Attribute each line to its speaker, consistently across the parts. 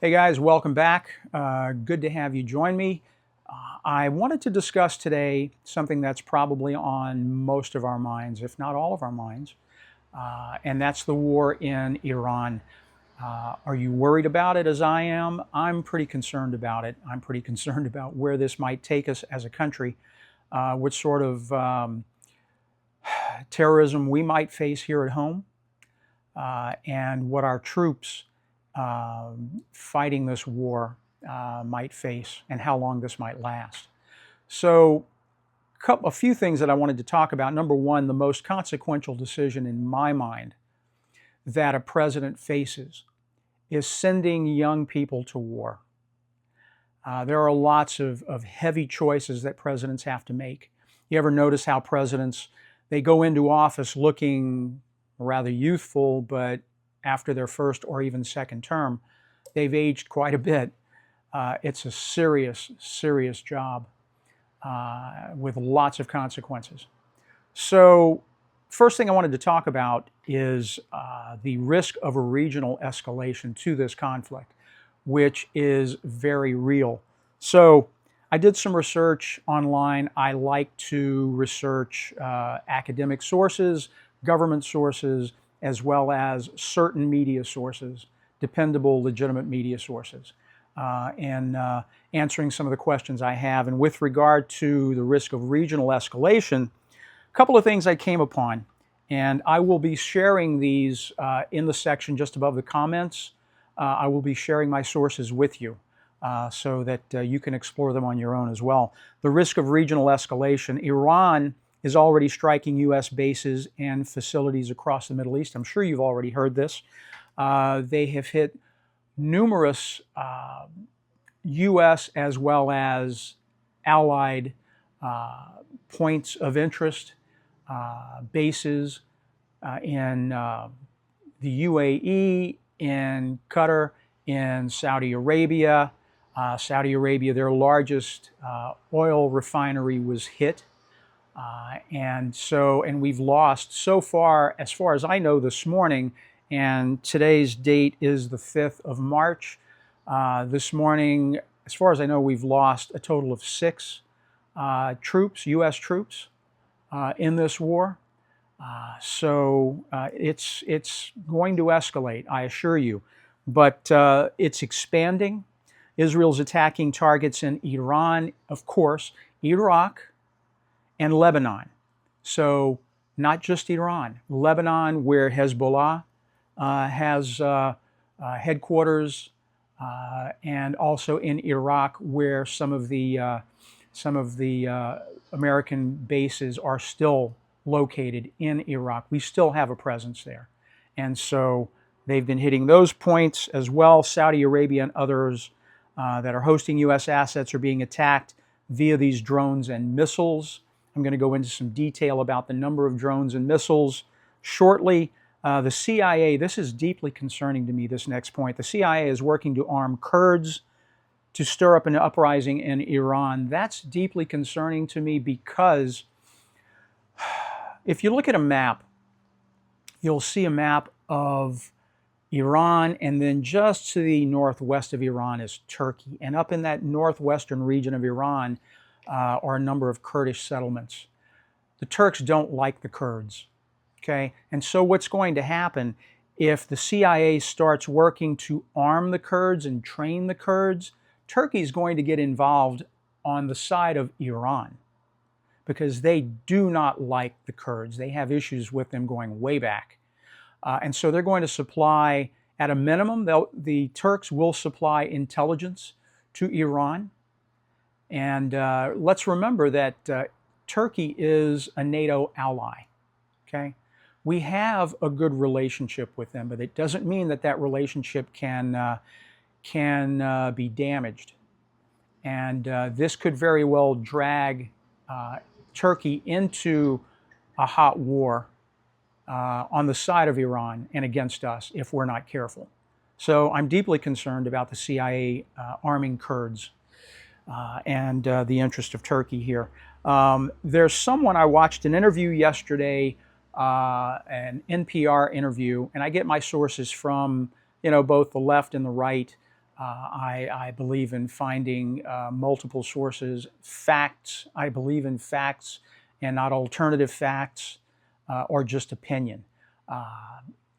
Speaker 1: Hey guys, welcome back. Good to have you join me. I wanted to discuss today something that's probably on most of our minds, if not all of our minds, and that's the war in Iran. Are you worried about it as I am? I'm pretty concerned about it. I'm pretty concerned about where this might take us as a country, what sort of terrorism we might face here at home, and what our troops fighting this war might face and how long this might last. So a few things that I wanted to talk about. Number one, the most consequential decision in my mind that a president faces is sending young people to war. There are lots of heavy choices that presidents have to make. You ever notice how presidents, they go into office looking rather youthful, but after their first or even second term, they've aged quite a bit. It's a serious, serious job with lots of consequences. So first thing I wanted to talk about is the risk of a regional escalation to this conflict, which is very real. So I did some research online. I like to research academic sources, government sources, as well as certain media sources, dependable, legitimate media sources, and answering some of the questions I have. And with regard to the risk of regional escalation, a couple of things I came upon, and I will be sharing these in the section just above the comments. I will be sharing my sources with you so that you can explore them on your own as well. The risk of regional escalation. Iran is already striking U.S. bases and facilities across the Middle East. I'm sure you've already heard this. They have hit numerous U.S. as well as allied points of interest, bases in the UAE, in Qatar, in Saudi Arabia. Saudi Arabia, their largest oil refinery was hit. And we've lost so far as I know this morning, and today's date is the 5th of March. This morning, as far as I know, we've lost a total of 6 troops, U.S. troops, in this war. So it's going to escalate, I assure you. But it's expanding. Israel's attacking targets in Iran, of course, Iraq, and Lebanon. So not just Iran, Lebanon, where Hezbollah has headquarters, and also in Iraq, where some of the American bases are still located in Iraq. We still have a presence there, and so they've been hitting those points as well. Saudi Arabia and others that are hosting U.S. assets are being attacked via these drones and missiles. I'm going to go into some detail about the number of drones and missiles shortly. The CIA, this is deeply concerning to me, this next point. The CIA is working to arm Kurds to stir up an uprising in Iran. That's deeply concerning to me because if you look at a map, you'll see a map of Iran, and then just to the northwest of Iran is Turkey. And up in that northwestern region of Iran are a number of Kurdish settlements. The Turks don't like the Kurds, okay? And so what's going to happen if the CIA starts working to arm the Kurds and train the Kurds? Turkey's going to get involved on the side of Iran because they do not like the Kurds. They have issues with them going way back. And so they're going to supply, at a minimum, the Turks will supply intelligence to Iran. And let's remember that Turkey is a NATO ally, okay? We have a good relationship with them, but it doesn't mean that that relationship can be damaged. And this could very well drag Turkey into a hot war on the side of Iran and against us if we're not careful. So I'm deeply concerned about the CIA arming Kurds and the interest of Turkey here. There's someone, I watched an interview yesterday, an NPR interview, and I get my sources from both the left and the right. I believe in finding multiple sources, facts. I believe in facts and not alternative facts or just opinion.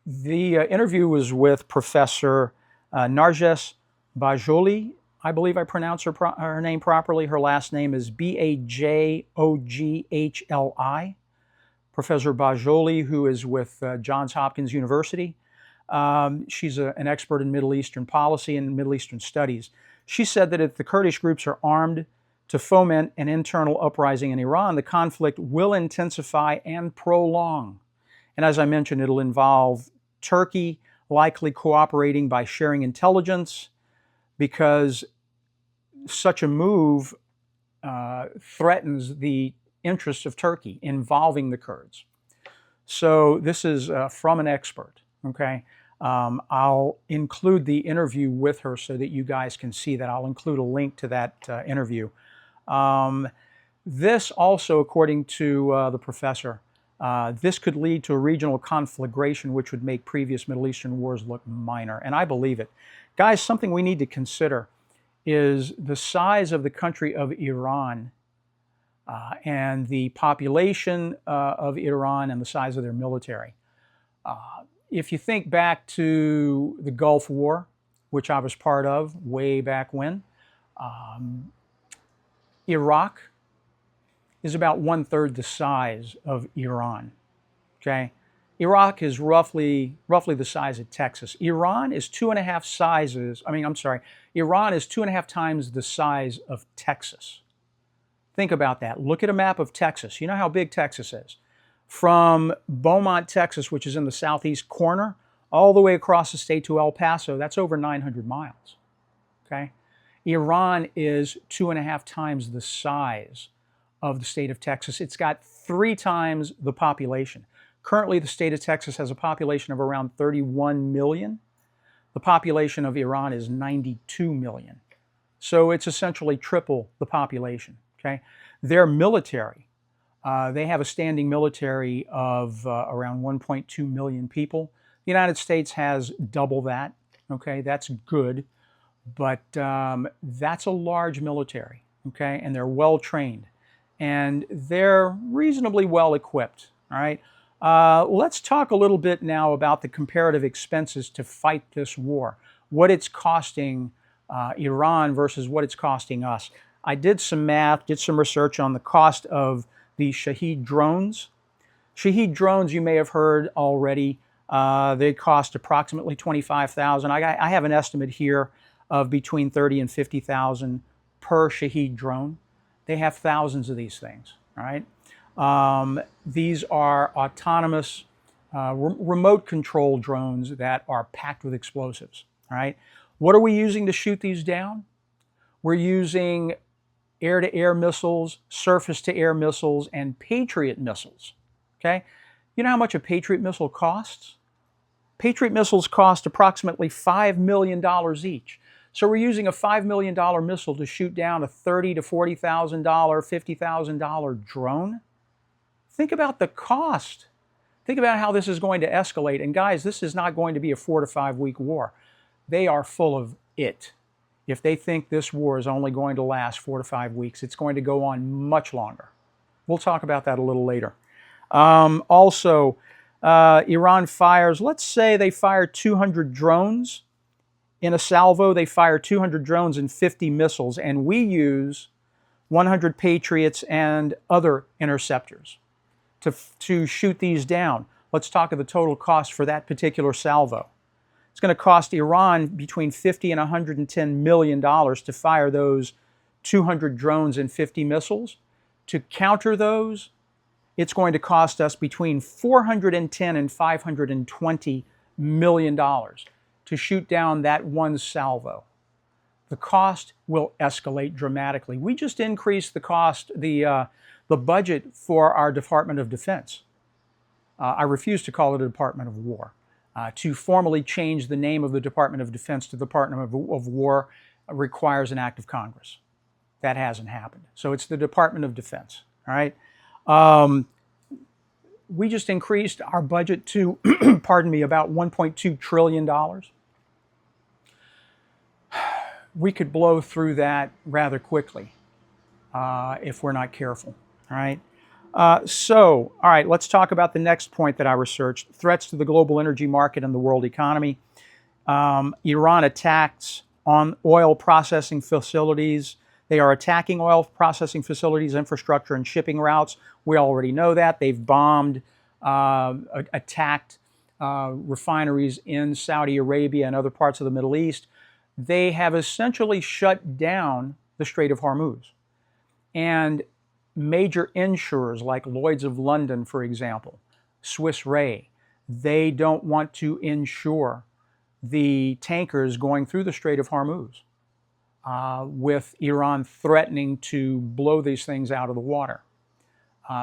Speaker 1: The interview was with Professor Narges Bajoli. I believe I pronounced her name properly. Her last name is Bajogli. Professor Bajoli, who is with Johns Hopkins University. She's an expert in Middle Eastern policy and Middle Eastern studies. She said that if the Kurdish groups are armed to foment an internal uprising in Iran, the conflict will intensify and prolong. And as I mentioned, it'll involve Turkey likely cooperating by sharing intelligence, because such a move threatens the interests of Turkey involving the Kurds. So this is from an expert, okay? I'll include the interview with her so that you guys can see that. I'll include a link to that interview. This also, according to the professor, this could lead to a regional conflagration which would make previous Middle Eastern wars look minor, and I believe it. Guys, something we need to consider is the size of the country of Iran and the population of Iran and the size of their military. If you think back to the Gulf War, which I was part of way back when, Iraq is about 1/3 the size of Iran, okay? Iraq is roughly the size of Texas. Iran is 2.5 sizes, Iran is 2.5 times the size of Texas. Think about that. Look at a map of Texas. You know how big Texas is. From Beaumont, Texas, which is in the southeast corner, all the way across the state to El Paso, that's over 900 miles, okay? Iran is 2.5 times the size of the state of Texas. It's got 3 times the population. Currently, the state of Texas has a population of around 31 million. The population of Iran is 92 million. So it's essentially triple the population, okay? Their military, they have a standing military of around 1.2 million people. The United States has double that, okay? That's good, but that's a large military, okay? And they're well trained, and they're reasonably well equipped, all right? Let's talk a little bit now about the comparative expenses to fight this war, what it's costing Iran versus what it's costing us. I did some math, did some research on the cost of the Shahed drones. Shahed drones, you may have heard already, they cost approximately $25,000. I have an estimate here of between $30,000 and $50,000 per Shahed drone. They have thousands of these things, all right? These are autonomous, remote control drones that are packed with explosives, all right? What are we using to shoot these down? We're using air-to-air missiles, surface-to-air missiles, and Patriot missiles, okay? You know how much a Patriot missile costs? Patriot missiles cost approximately $5 million each. So we're using a $5 million missile to shoot down a $30,000 to $40,000, $50,000 drone. Think about the cost. Think about how this is going to escalate. And guys, this is not going to be a 4 to 5 week war. They are full of it. If they think this war is only going to last 4 to 5 weeks, it's going to go on much longer. We'll talk about that a little later. Also, Iran fires, let's say they fire 200 drones in a salvo. They fire 200 drones and 50 missiles, and we use 100 Patriots and other interceptors to shoot these down. Let's talk of the total cost for that particular salvo. It's going to cost Iran between $50 and $110 million to fire those 200 drones and 50 missiles. To counter those, it's going to cost us between $410 and $520 million to shoot down that one salvo. The cost will escalate dramatically. We just increased the cost, the budget for our Department of Defense. I refuse to call it a Department of War. To formally change the name of the Department of Defense to the Department of War requires an act of Congress. That hasn't happened. So it's the Department of Defense, all right? We just increased our budget to, pardon me, about $1.2 trillion. we could blow through that rather quickly if we're not careful. All right. All right, let's talk about the next point that I researched: threats to the global energy market and the world economy. Iran attacks on oil processing facilities. They are attacking oil processing facilities, infrastructure, and shipping routes. We already know that. They've bombed, attacked refineries in Saudi Arabia and other parts of the Middle East. They have essentially shut down the Strait of Hormuz. And major insurers like Lloyd's of London, for example, Swiss Re, they don't want to insure the tankers going through the Strait of Hormuz, with Iran threatening to blow these things out of the water.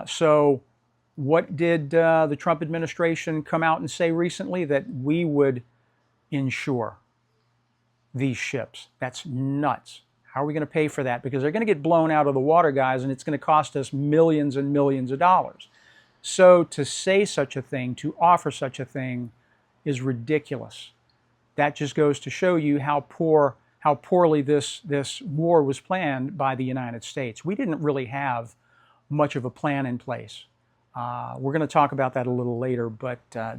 Speaker 1: So what did the Trump administration come out and say recently? That we would insure these ships. That's nuts. How are we going to pay for that? Because they're going to get blown out of the water, guys, and it's going to cost us millions and millions of dollars. So to say such a thing, to offer such a thing, is ridiculous. That just goes to show you how poorly this war was planned by the United States. We didn't really have much of a plan in place. We're going to talk about that a little later, but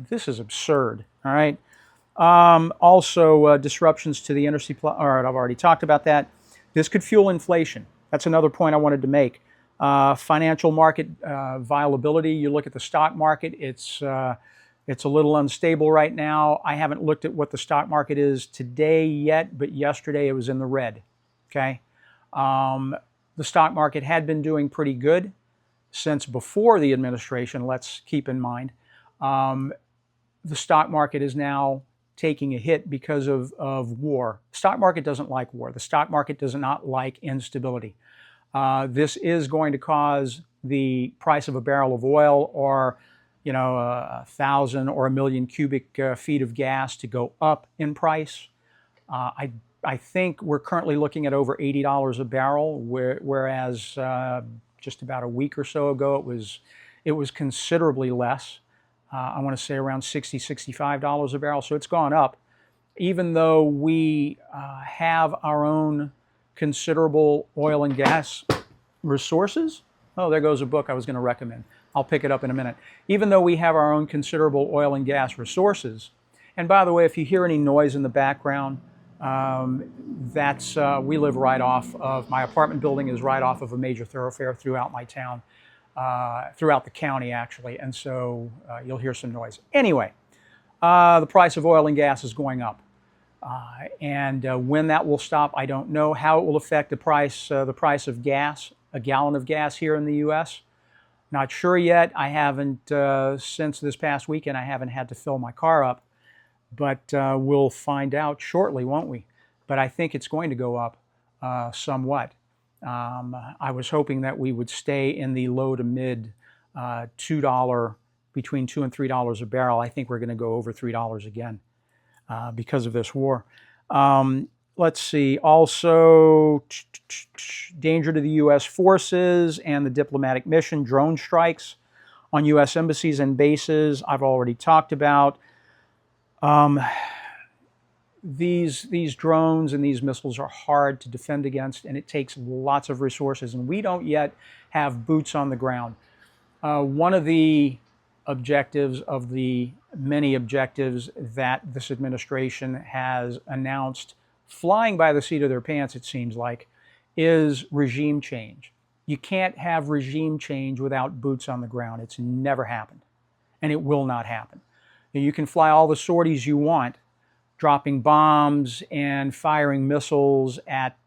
Speaker 1: this is absurd. All right. Also, disruptions to the energy. All right, I've already talked about that. This could fuel inflation. That's another point I wanted to make. Financial market viability. You look at the stock market. It's a little unstable right now. I haven't looked at what the stock market is today yet, but yesterday it was in the red. Okay. The stock market had been doing pretty good since before the administration, let's keep in mind. The stock market is now taking a hit because of war. The stock market doesn't like war. The stock market does not like instability. This is going to cause the price of a barrel of oil, or 1,000 or 1,000,000 cubic feet of gas, to go up in price. I think we're currently looking at over $80 a barrel, whereas just about a week or so ago it was considerably less. I want to say around $60, $65 a barrel. So it's gone up, even though we have our own considerable oil and gas resources. Oh, there goes a book I was going to recommend. I'll pick it up in a minute. Even though we have our own considerable oil and gas resources. And by the way, if you hear any noise in the background, we live right off of, my apartment building is right off of a major thoroughfare throughout my town. Throughout the county, actually, and so you'll hear some noise. Anyway, the price of oil and gas is going up, and when that will stop, I don't know. How it will affect the price of gas, a gallon of gas here in the U.S., not sure yet. I haven't, since this past weekend, I haven't had to fill my car up, but we'll find out shortly, won't we? But I think it's going to go up somewhat. I was hoping that we would stay in the low to mid $2, between $2 and $3 a barrel. I think we're going to go over $3 again because of this war. Let's see. Also, danger to the U.S. forces and the diplomatic mission. Drone strikes on U.S. embassies and bases, I've already talked about. These drones and these missiles are hard to defend against, and it takes lots of resources, and we don't yet have boots on the ground. One of the objectives of the many objectives that this administration has announced, flying by the seat of their pants, it seems like, is regime change. You can't have regime change without boots on the ground. It's never happened, and it will not happen. You can fly all the sorties you want, dropping bombs and firing missiles at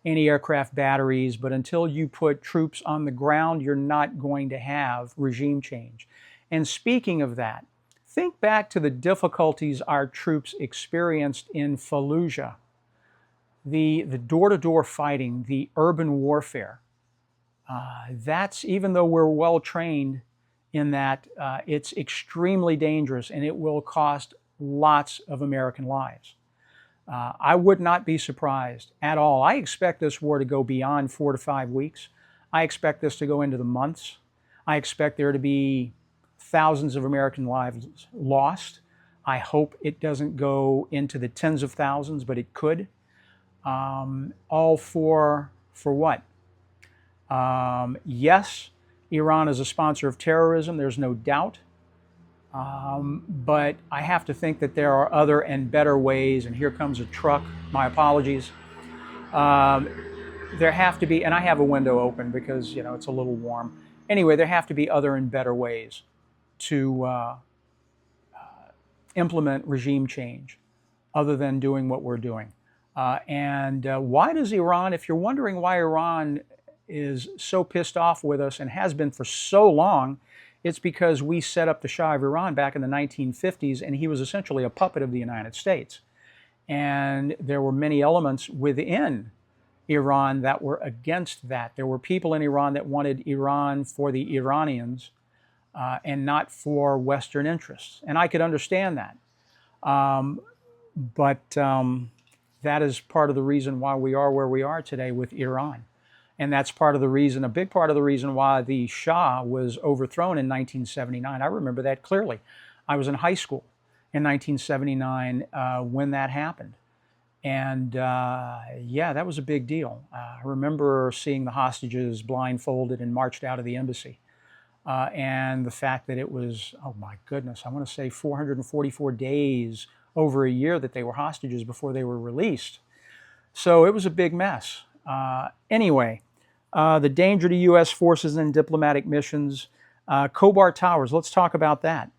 Speaker 1: anti-aircraft batteries, but until you put troops on the ground, you're not going to have regime change. And speaking of that, think back to the difficulties our troops experienced in Fallujah, the door-to-door fighting, the urban warfare. That's, even though we're well trained in that, it's extremely dangerous, and it will cost lots of American lives. I would not be surprised at all. I expect this war to go beyond 4 to 5 weeks. I expect this to go into the months. I expect there to be thousands of American lives lost. I hope it doesn't go into the tens of thousands, but it could. All for what? Yes, Iran is a sponsor of terrorism, there's no doubt. But I have to think that there are other and better ways, and here comes a truck, my apologies. Um, there have to be, and I have a window open because, it's a little warm. Anyway, there have to be other and better ways to implement regime change other than doing what we're doing. And why does Iran, if you're wondering why Iran is so pissed off with us and has been for so long, it's because we set up the Shah of Iran back in the 1950s, and he was essentially a puppet of the United States. And there were many elements within Iran that were against that. There were people in Iran that wanted Iran for the Iranians and not for Western interests. And I could understand that. But that is part of the reason why we are where we are today with Iran. And that's part of the reason, a big part of the reason why the Shah was overthrown in 1979. I remember that clearly. I was in high school in 1979 when that happened. And yeah, that was a big deal. I remember seeing the hostages blindfolded and marched out of the embassy. And the fact that it was, oh my goodness, I want to say 444 days, over a year that they were hostages before they were released. So it was a big mess. Anyway, the danger to U.S. forces and diplomatic missions. Khobar Towers, let's talk about that.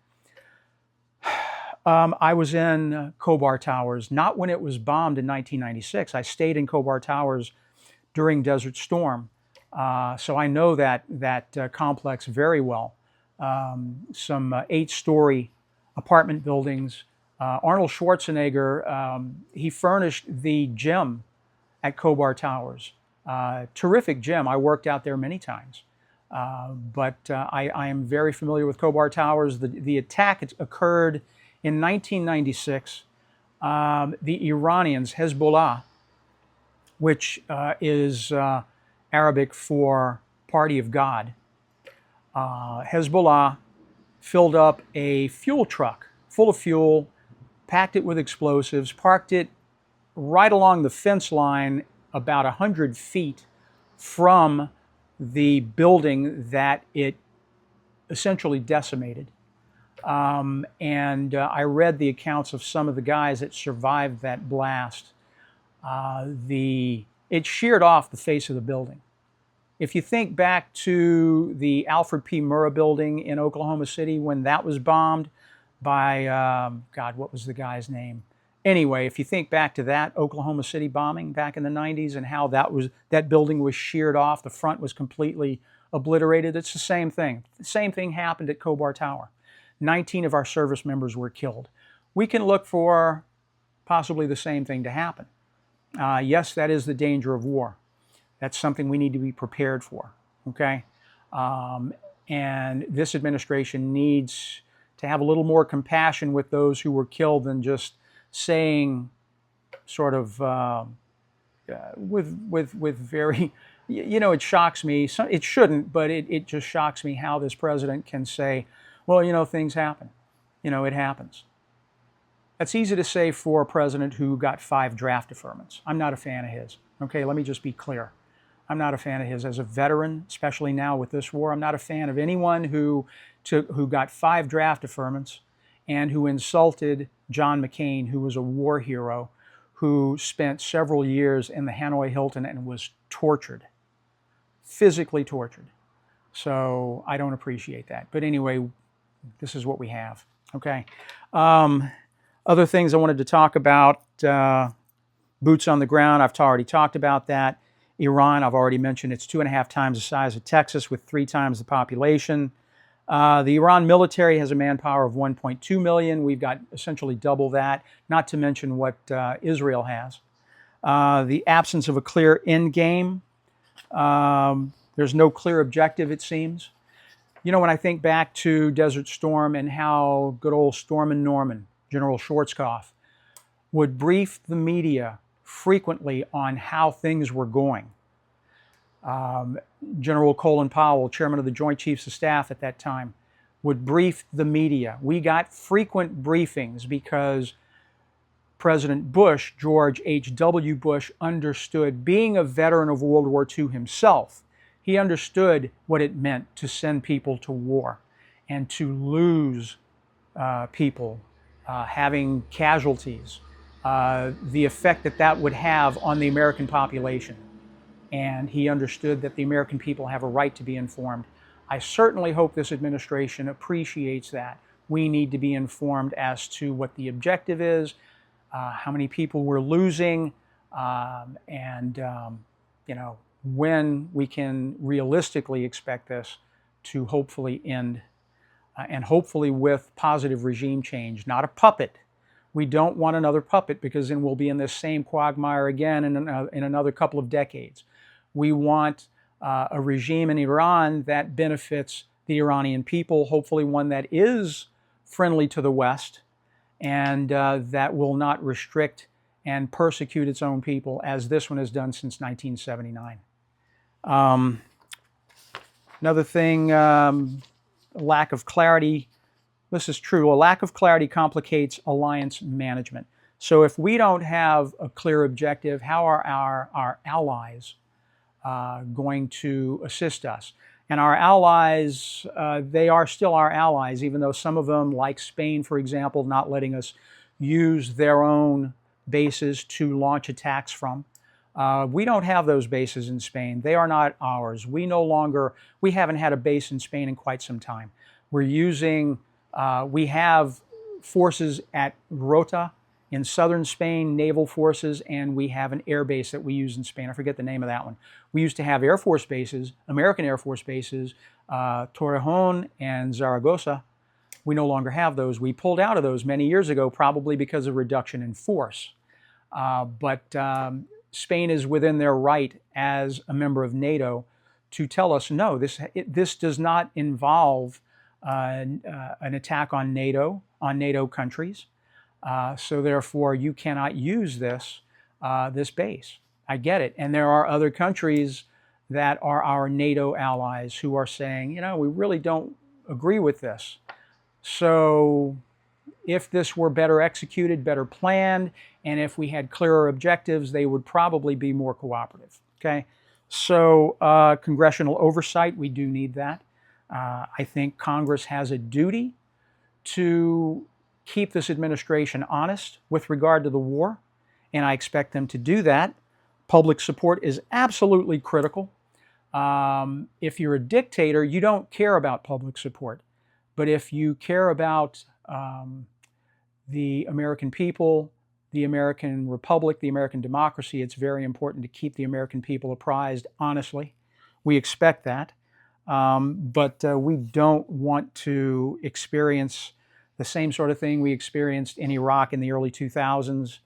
Speaker 1: I was in Khobar Towers, not when it was bombed in 1996. I stayed in Khobar Towers during Desert Storm. So I know that complex very well. Some 8-story apartment buildings. Arnold Schwarzenegger, he furnished the gym at Khobar Towers. Terrific gym. I worked out there many times. But I am very familiar with Khobar Towers. The attack occurred in 1996. The Iranians, Hezbollah, which is Arabic for Party of God, Hezbollah filled up a fuel truck full of fuel, packed it with explosives, parked it right along the fence line about 100 feet from the building that it essentially decimated. And I read the accounts of some of the guys that survived that blast. It sheared off the face of the building. If you think back to the Alfred P. Murrah building in Oklahoma City when that was bombed by, God, what was the guy's name? Anyway, if you think back to that Oklahoma City bombing back in the 90s and how that building was sheared off, the front was completely obliterated, it's the same thing. The same thing happened at Khobar Tower. 19 of our service members were killed. We can look for possibly the same thing to happen. Yes, that is the danger of war. That's something we need to be prepared for, okay? And this administration needs to have a little more compassion with those who were killed than just saying sort of with very, it shocks me. It shouldn't, but it just shocks me how this president can say, well, things happen. It happens. That's easy to say for a president who got 5 draft deferments. I'm not a fan of his. Okay, let me just be clear. I'm not a fan of his. As a veteran, especially now with this war, I'm not a fan of anyone who got 5 draft deferments and who insulted John McCain, who was a war hero, who spent several years in the Hanoi Hilton and was tortured, physically tortured. So I don't appreciate that. But anyway, this is what we have, okay? Other things I wanted to talk about, boots on the ground, I've already talked about that. Iran, I've already mentioned, it's 2.5 times the size of Texas with 3 times the population. The Iran military has a manpower of 1.2 million. We've got essentially double that, not to mention what Israel has. The absence of a clear end game. There's no clear objective, it seems. When I think back to Desert Storm and how good old Stormin' Norman, General Schwarzkopf, would brief the media frequently on how things were going. General Colin Powell, chairman of the Joint Chiefs of Staff at that time, would brief the media. We got frequent briefings because President Bush, George H.W. Bush, understood, being a veteran of World War II himself, he understood what it meant to send people to war and to lose people, having casualties, the effect that that would have on the American population. And he understood that the American people have a right to be informed. I certainly hope this administration appreciates that. We need to be informed as to what the objective is, how many people we're losing, and when we can realistically expect this to hopefully end, and hopefully with positive regime change, not a puppet. We don't want another puppet, because then we'll be in this same quagmire again in another couple of decades. We want a regime in Iran that benefits the Iranian people, hopefully one that is friendly to the West, and that will not restrict and persecute its own people as this one has done since 1979. Another thing, lack of clarity. This is true. A lack of clarity complicates alliance management. So if we don't have a clear objective, how are our allies going to assist us? And our allies, they are still our allies, even though some of them, like Spain, for example, not letting us use their own bases to launch attacks from. We don't have those bases in Spain. They are not ours. We haven't had a base in Spain in quite some time. We have forces at Rota in southern Spain, naval forces, and we have an air base that we use in Spain. I forget the name of that one. We used to have Air Force bases, American Air Force bases, Torrejon and Zaragoza. We no longer have those. We pulled out of those many years ago, probably because of reduction in force. But Spain is within their right as a member of NATO to tell us, no, this does not involve an attack on NATO countries. So therefore, you cannot use this base. I get it. And there are other countries that are our NATO allies who are saying, we really don't agree with this. So if this were better executed, better planned, and if we had clearer objectives, they would probably be more cooperative. Okay. So congressional oversight, we do need that. I think Congress has a duty to keep this administration honest with regard to the war, and I expect them to do that. Public support is absolutely critical. If you're a dictator, you don't care about public support. But if you care about the American people, the American Republic, the American democracy, it's very important to keep the American people apprised honestly. We expect that. But we don't want to experience the same sort of thing we experienced in Iraq in the early 2000s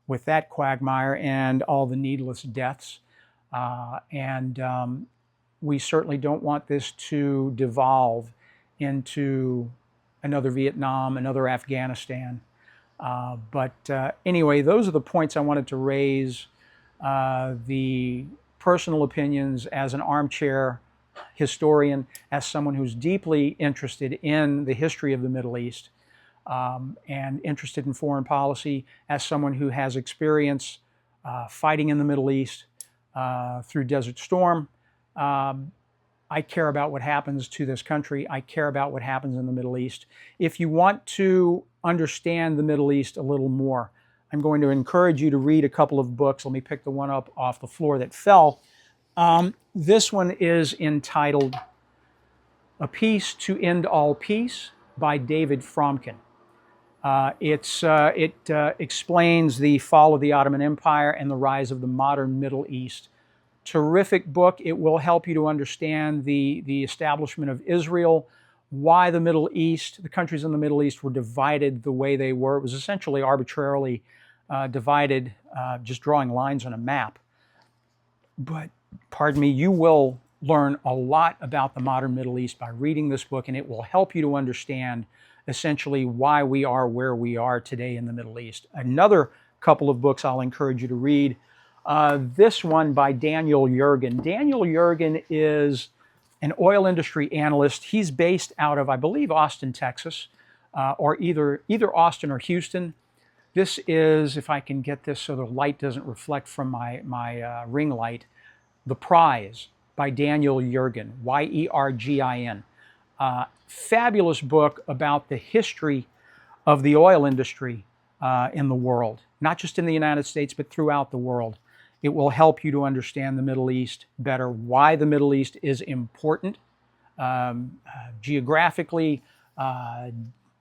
Speaker 1: with that quagmire and all the needless deaths. We certainly don't want this to devolve into another Vietnam, another Afghanistan. Anyway, those are the points I wanted to raise. The personal opinions as an armchair historian, as someone who's deeply interested in the history of the Middle East and interested in foreign policy, as someone who has experience fighting in the Middle East through Desert Storm. I care about what happens to this country. I care about what happens in the Middle East. If you want to understand the Middle East a little more, I'm going to encourage you to read a couple of books. Let me pick the one up off the floor that fell. This one is entitled A Peace to End All Peace by David Fromkin. It explains the fall of the Ottoman Empire and the rise of the modern Middle East. Terrific book. It will help you to understand the establishment of Israel, why the Middle East, the countries in the Middle East were divided the way they were. It was essentially arbitrarily divided, just drawing lines on a map. But, pardon me, you will learn a lot about the modern Middle East by reading this book, and it will help you to understand essentially why we are where we are today in the Middle East. Another couple of books I'll encourage you to read. This one by Daniel Yergin. Daniel Yergin is an oil industry analyst. He's based out of, I believe, Austin, Texas, or either Austin or Houston. This is, if I can get this so the light doesn't reflect from my ring light, The Prize by Daniel Yergin, Yergin. Fabulous book about the history of the oil industry in the world, not just in the United States, but throughout the world. It will help you to understand the Middle East better, why the Middle East is important geographically,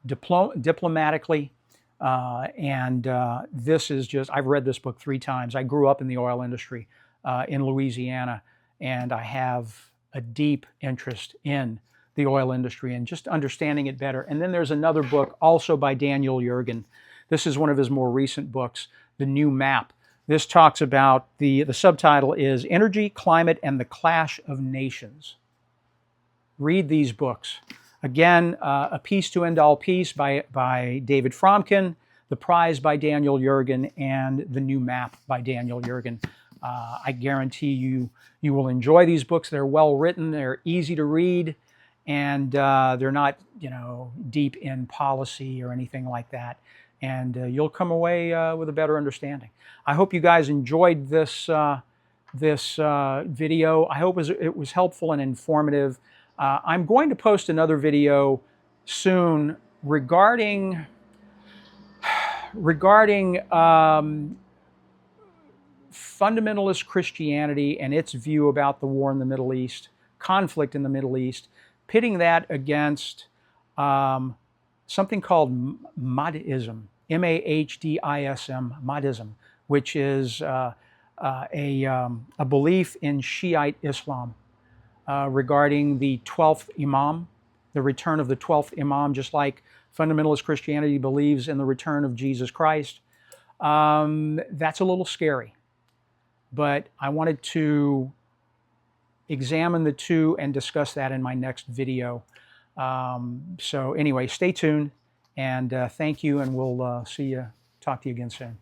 Speaker 1: diplomatically, and this is just, I've read this book 3 times. I grew up in the oil industry in Louisiana, and I have a deep interest in the oil industry and just understanding it better. And then there's another book also by Daniel Yergin. This is one of his more recent books, The New Map. This talks about, the subtitle is Energy, Climate, and the Clash of Nations. Read these books. Again, A Peace to End All Peace by David Fromkin, The Prize by Daniel Yergin, and The New Map by Daniel Yergin. I guarantee you will enjoy these books. They're well written, they're easy to read, and they're not, deep in policy or anything like that. And you'll come away with a better understanding. I hope you guys enjoyed this video. I hope it was helpful and informative. I'm going to post another video soon regarding fundamentalist Christianity and its view about the war in the Middle East, conflict in the Middle East, pitting that against something called Mahdism, M-A-H-D-I-S-M, Mahdism, which is a belief in Shiite Islam regarding the 12th Imam, the return of the 12th Imam, just like fundamentalist Christianity believes in the return of Jesus Christ. That's a little scary, but I wanted to examine the two and discuss that in my next video. So anyway, stay tuned, and thank you, and we'll talk to you again soon.